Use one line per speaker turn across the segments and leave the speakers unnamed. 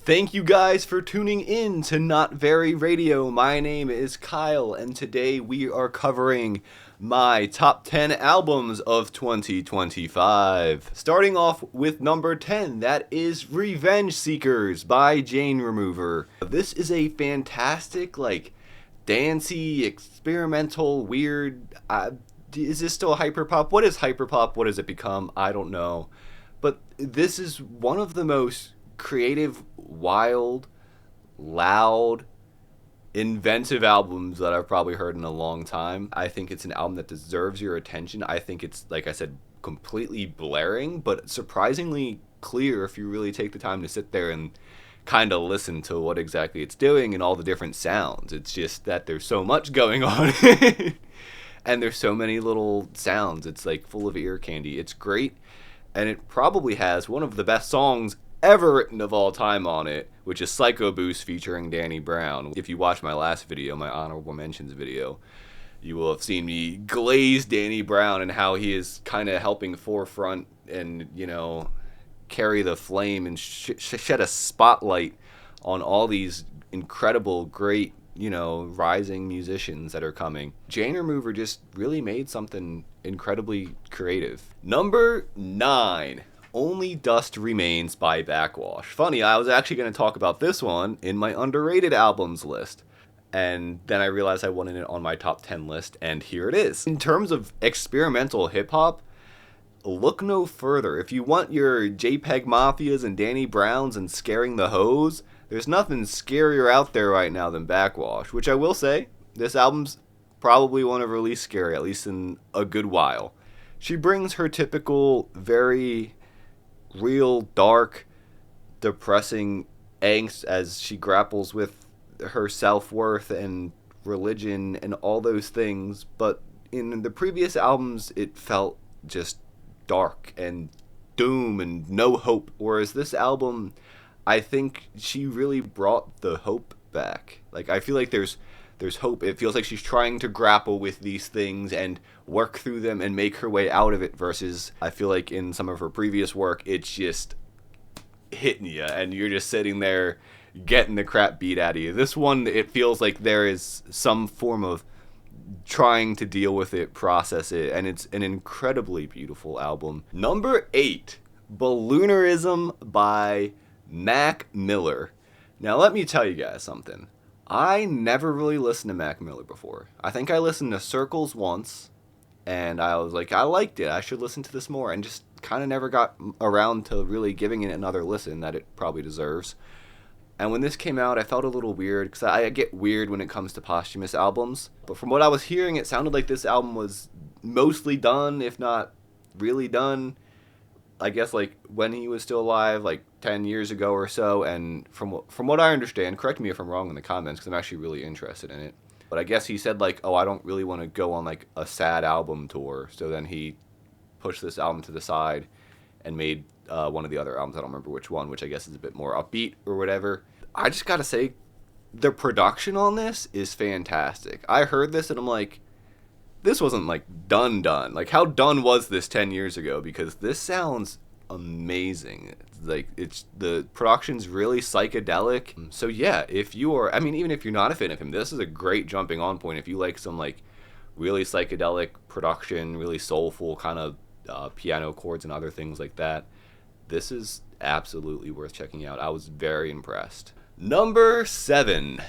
Thank you guys for tuning in to Not Very Radio. My name is Kyle, and today we are covering my top 10 albums of 2025. Starting off with number 10, that is Revenge Seekers by Jane Remover. This is a fantastic, dancey, experimental, weird. Is this still hyperpop? What is hyperpop? What does it become? I don't know. But this is one of the most creative, wild, loud, inventive albums that I've probably heard in a long time. I think it's an album that deserves your attention. I think it's, like I said, completely blaring, but surprisingly clear if you really take the time to sit there and kind of listen to what exactly it's doing and all the different sounds. It's just that there's so much going on. And there's so many little sounds. It's like full of ear candy. It's great. And it probably has one of the best songs ever written of all time on it, which is Psycho Boost featuring Danny Brown. If you watched my last video, my honorable mentions video, you will have seen me glaze Danny Brown and how he is kind of helping forefront and, carry the flame and shed a spotlight on all these incredible, great, rising musicians that are coming. Jane Remover just really made something incredibly creative. Number 9. Only Dust Remains by Backwash. Funny, I was actually going to talk about this one in my underrated albums list. And then I realized I wanted it on my top 10 list, and here it is. In terms of experimental hip-hop, look no further. If you want your JPEG Mafias and Danny Browns and Scaring the Hoes, there's nothing scarier out there right now than Backwash, which I will say, this album's probably one of her least scary, at least in a good while. She brings her typical, very real, dark, depressing angst as she grapples with her self-worth and religion and all those things, but in the previous albums it felt just dark and doom and no hope, whereas this album, I think she really brought the hope back. I feel like there's hope. It feels like she's trying to grapple with these things and work through them and make her way out of it, versus I feel like in some of her previous work, it's just hitting you and you're just sitting there getting the crap beat out of you. This one, it feels like there is some form of trying to deal with it, process it, and it's an incredibly beautiful album. Number 8, Balloonerism by Mac Miller. Now let me tell you guys something. I never really listened to Mac Miller before. I think I listened to Circles once, and I was like, I liked it. I should listen to this more, and just kind of never got around to really giving it another listen that it probably deserves. And when this came out, I felt a little weird, because I get weird when it comes to posthumous albums. But from what I was hearing, it sounded like this album was mostly done, if not really done, I guess when he was still alive, 10 years ago or so. And from what I understand, correct me if I'm wrong in the comments, because I'm actually really interested in it, but I guess he said I don't really want to go on a sad album tour, so then he pushed this album to the side and made one of the other albums, I don't remember which one, which I guess is a bit more upbeat or whatever. I just gotta say, the production on this is fantastic. I heard this and I'm like, this wasn't done. How done was this 10 years ago? Because this sounds amazing. It's the production's really psychedelic. So yeah, if you are, even if you're not a fan of him, this is a great jumping on point. If you like some really psychedelic production, really soulful kind of piano chords and other things like that, this is absolutely worth checking out. I was very impressed. Number 7,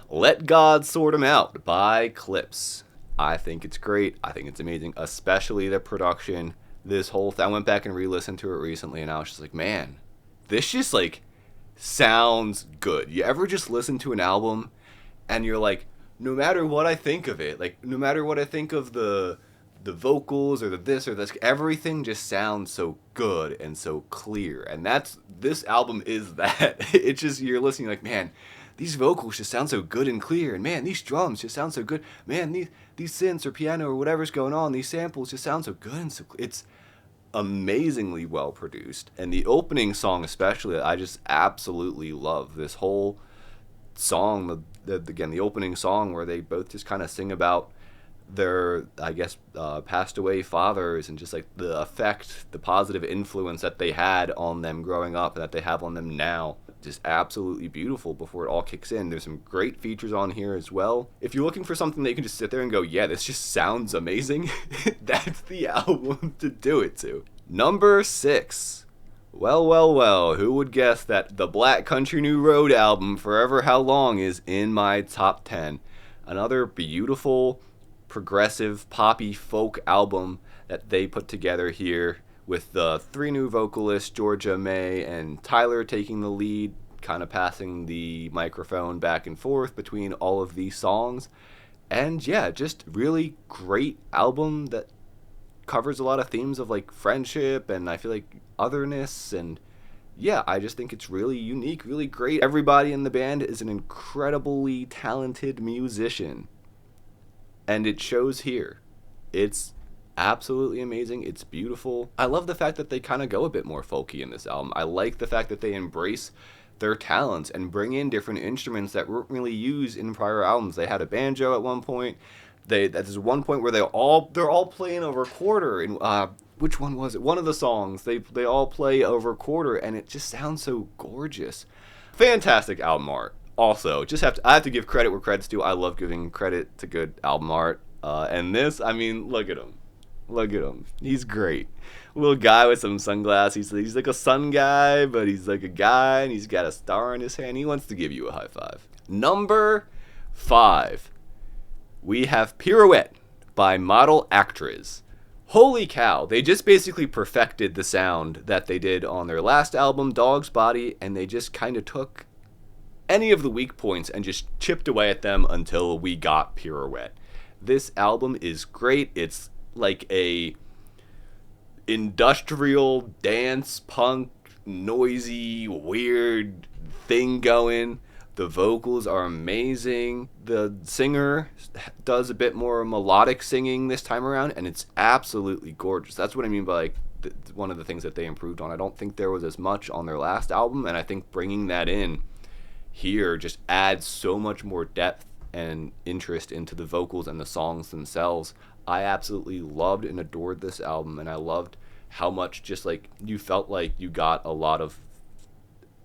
Let God Sort 'Em Out by Clipse. I think it's great. I think it's amazing, especially the production. This whole thing, I went back and re-listened to it recently, and I was just like, man, this just sounds good. You ever just listen to an album and you're like, no matter what I think of it, no matter what I think of the vocals or the this or this, everything just sounds so good and so clear. And this album is that. It's just, you're listening man, these vocals just sound so good and clear, and man, these drums just sound so good. Man, these synths or piano or whatever's going on, these samples just sound so good and so it's amazingly well produced. And the opening song especially, I just absolutely love this whole song. Again, the opening song where they both just kind of sing about their, I guess, passed away fathers, and just like the effect, the positive influence that they had on them growing up and that they have on them now. Just absolutely beautiful before it all kicks in. There's some great features on here as well. If you're looking for something that you can just sit there and go, yeah, this just sounds amazing, that's the album to do it to. Number 6. Well, well, well, who would guess that the Black Country New Road album, Forever How Long, is in my top 10. Another beautiful, progressive, poppy folk album that they put together here, with the 3 new vocalists, Georgia, May, and Tyler, taking the lead, kind of passing the microphone back and forth between all of these songs. And yeah, just really great album that covers a lot of themes of like friendship and I feel like otherness, and yeah, I just think it's really unique, really great. Everybody in the band is an incredibly talented musician, and it shows here. It's absolutely amazing. It's beautiful. I love the fact that they kind of go a bit more folky in this album. I like the fact that they embrace their talents and bring in different instruments that weren't really used in prior albums. They had a banjo at one point. There's one point where they're all playing a recorder, and which one was it? One of the songs they all play a recorder, and it just sounds so gorgeous. Fantastic album art. Also, I have to give credit where credit's due. I love giving credit to good album art. And this, I mean, look at him. Look at him. He's great. Little guy with some sunglasses. He's like a sun guy, but he's like a guy, and he's got a star in his hand. He wants to give you a high five. Number 5. We have Pirouette by Model Actress. Holy cow. They just basically perfected the sound that they did on their last album, Dog's Body, and they just kind of took any of the weak points and just chipped away at them until we got Pirouette. This album is great. It's like a industrial dance punk noisy weird thing going. The vocals are amazing. The singer does a bit more melodic singing this time around, and it's absolutely gorgeous. That's what I mean by like one of the things that they improved on. I don't think there was as much on their last album, and I think bringing that in here just adds so much more depth and interest into the vocals and the songs themselves. I absolutely loved and adored this album, and I loved how much just like you felt like you got a lot of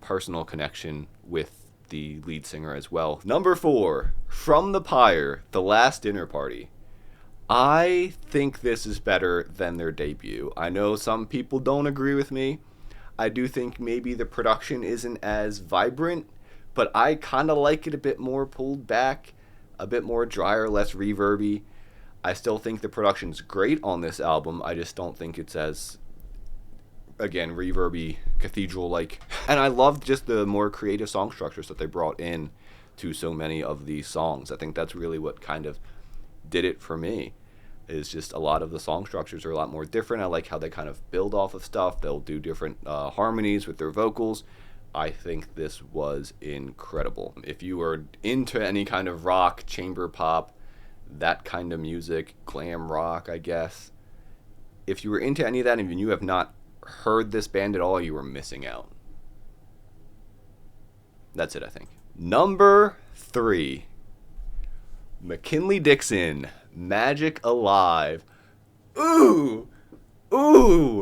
personal connection with the lead singer as well. Number 4, From the Pyre, The Last Dinner Party. I think this is better than their debut. I know some people don't agree with me. I do think maybe the production isn't as vibrant, but I kind of like it a bit more pulled back, a bit more drier, less reverby. I still think the production's great on this album. I just don't think it's as, again, reverby, cathedral-like. And I loved just the more creative song structures that they brought in to so many of these songs. I think that's really what kind of did it for me, is just a lot of the song structures are a lot more different. I like how they kind of build off of stuff. They'll do different harmonies with their vocals. I think this was incredible. If you are into any kind of rock, chamber pop, that kind of music, glam rock, I guess, if you were into any of that and you have not heard this band at all, you were missing out. That's it, I think. Number 3, McKinley Dixon, Magic Alive. Ooh,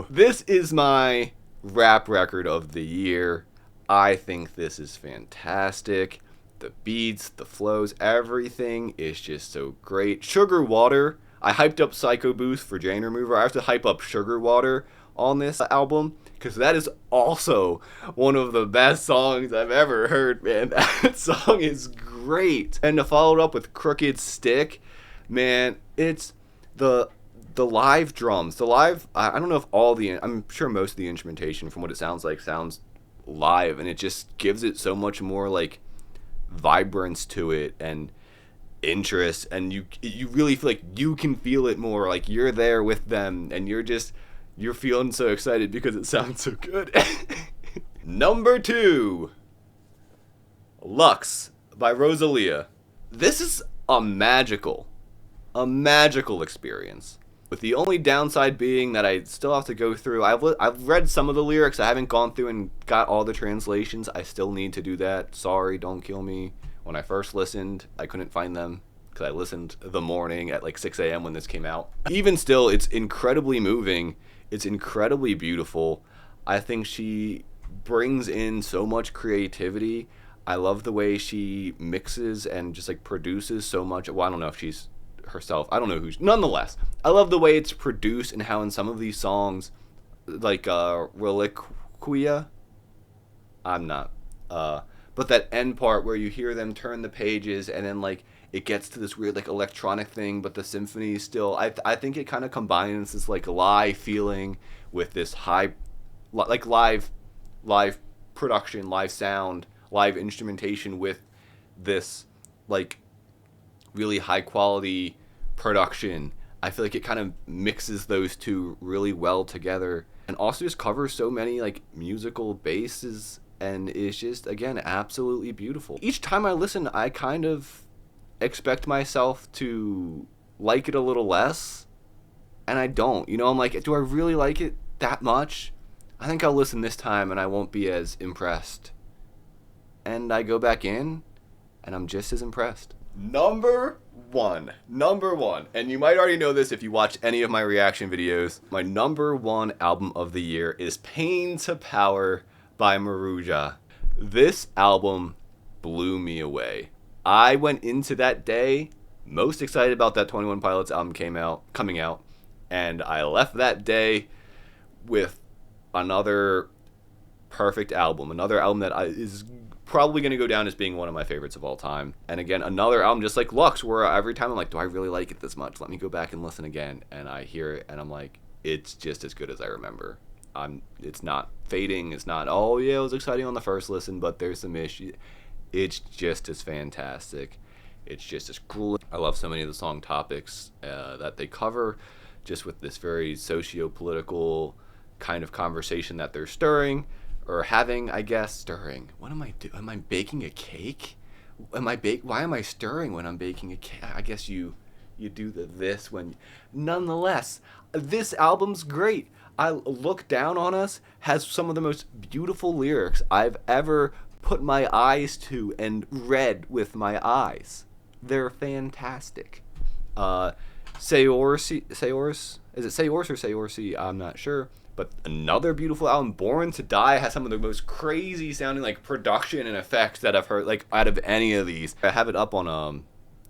this is my rap record of the year. I think this is fantastic. The beats, the flows, everything is just so great. Sugar Water. I hyped up Psycho Boost for Jane Remover. I have to hype up Sugar Water on this album, because that is also one of the best songs I've ever heard, man. That song is great. And to follow it up with Crooked Stick, man, it's the live drums. I don't know if I'm sure most of the instrumentation from what it sounds like sounds live, and it just gives it so much more like vibrance to it and interest, and you really feel like you can feel it more, like you're there with them and you're feeling so excited because it sounds so good. Number 2, Lux by Rosalia. This is a magical experience, with the only downside being that I still have to go through. I've read some of the lyrics. I haven't gone through and got all the translations. I still need to do that. Sorry, don't kill me. When I first listened, I couldn't find them because I listened the morning at like 6 a.m. when this came out. Even still, it's incredibly moving. It's incredibly beautiful. I think she brings in so much creativity. I love the way she mixes and just like produces so much. Well, I don't know if she's herself. I don't know who. Nonetheless, I love the way it's produced and how in some of these songs, like Reliquia, I'm not. But that end part where you hear them turn the pages and then like it gets to this weird like electronic thing, but the symphony still. I think it kind of combines this like live feeling with this high, like live production, live sound, live instrumentation with this like really high quality production. I feel like it kind of mixes those two really well together, and also just covers so many like musical bases, and it's just again absolutely beautiful. Each time I listen, I kind of expect myself to like it a little less, and I don't. You know, I'm like, do I really like it that much? I think I'll listen this time and I won't be as impressed. And I go back in and I'm just as impressed. Number one, and you might already know this if you watch any of my reaction videos, my number one album of the year is Pain to Power by Maruja. This album blew me away. I went into that day most excited about that 21 Pilots album coming out, and I left that day with another perfect album, another album that is probably going to go down as being one of my favorites of all time. And again, another album just like Lux, where every time I'm like, do I really like it this much? Let me go back and listen again. And I hear it and I'm like, it's just as good as I remember. It's not fading. It's not, oh yeah, it was exciting on the first listen, but there's some issues. It's just as fantastic. It's just as cool. I love so many of the song topics that they cover, just with this very socio-political kind of conversation that they're stirring. Or having, I guess, stirring. What am I doing? Am I baking a cake? Why am I stirring when I'm baking a cake? I guess you do this when. Nonetheless, this album's great. I Look Down on Us has some of the most beautiful lyrics I've ever put my eyes to and read with my eyes. They're fantastic. Sayors? Is it Sayors or Sayorsi? I'm not sure. But another beautiful album, Born to Die, has some of the most crazy sounding like production and effects that I've heard like out of any of these. I have it up on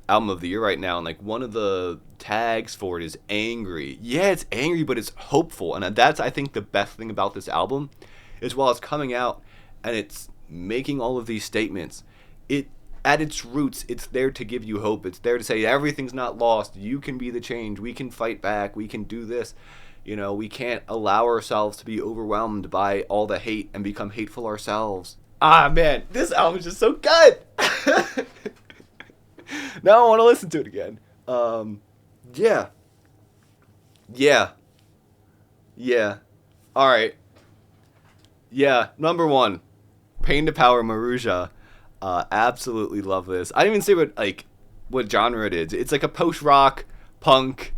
album of the year right now, and like one of the tags for it is angry. Yeah, it's angry, but it's hopeful, and that's I think the best thing about this album is while it's coming out and it's making all of these statements, it at its roots, it's there to give you hope. It's there to say everything's not lost. You can be the change. We can fight back. We can do this. You know, we can't allow ourselves to be overwhelmed by all the hate and become hateful ourselves. Ah, man, this album is just so good. Now I want to listen to it again. Yeah. All right. Yeah, number one, Pain to Power, Maruja. Absolutely love this. I didn't even say what genre it is. It's like a post-rock, punk,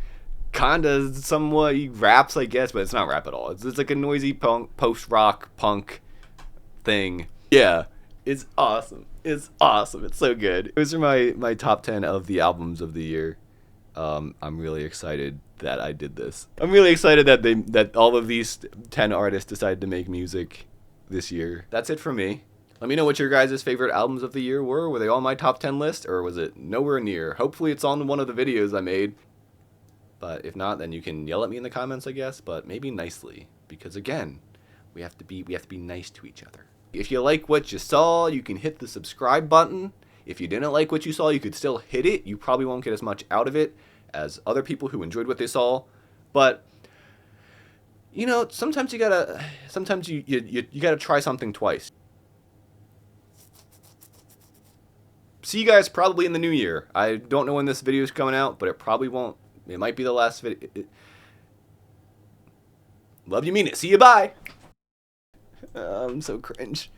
kinda somewhat raps, I guess, but it's not rap at all. It's like a noisy post-rock punk thing. Yeah, it's awesome. It's so good. Those are my top 10 of the albums of the year. I'm really excited that I did this. I'm really excited that all of these 10 artists decided to make music this year. That's it for me. Let me know what your guys' favorite albums of the year were. Were they on my top 10 list, or was it nowhere near? Hopefully it's on one of the videos I made. But if not, then you can yell at me in the comments, I guess, but maybe nicely, because again, we have to be nice to each other. If you like what you saw, you can hit the subscribe button. If you didn't like what you saw, you could still hit it. You probably won't get as much out of it as other people who enjoyed what they saw, but you know, sometimes you gotta try something twice. See you guys probably in the new year. I don't know when this video is coming out, but it probably won't. It might be the last video. Love you, mean it. See you, bye. I'm so cringe.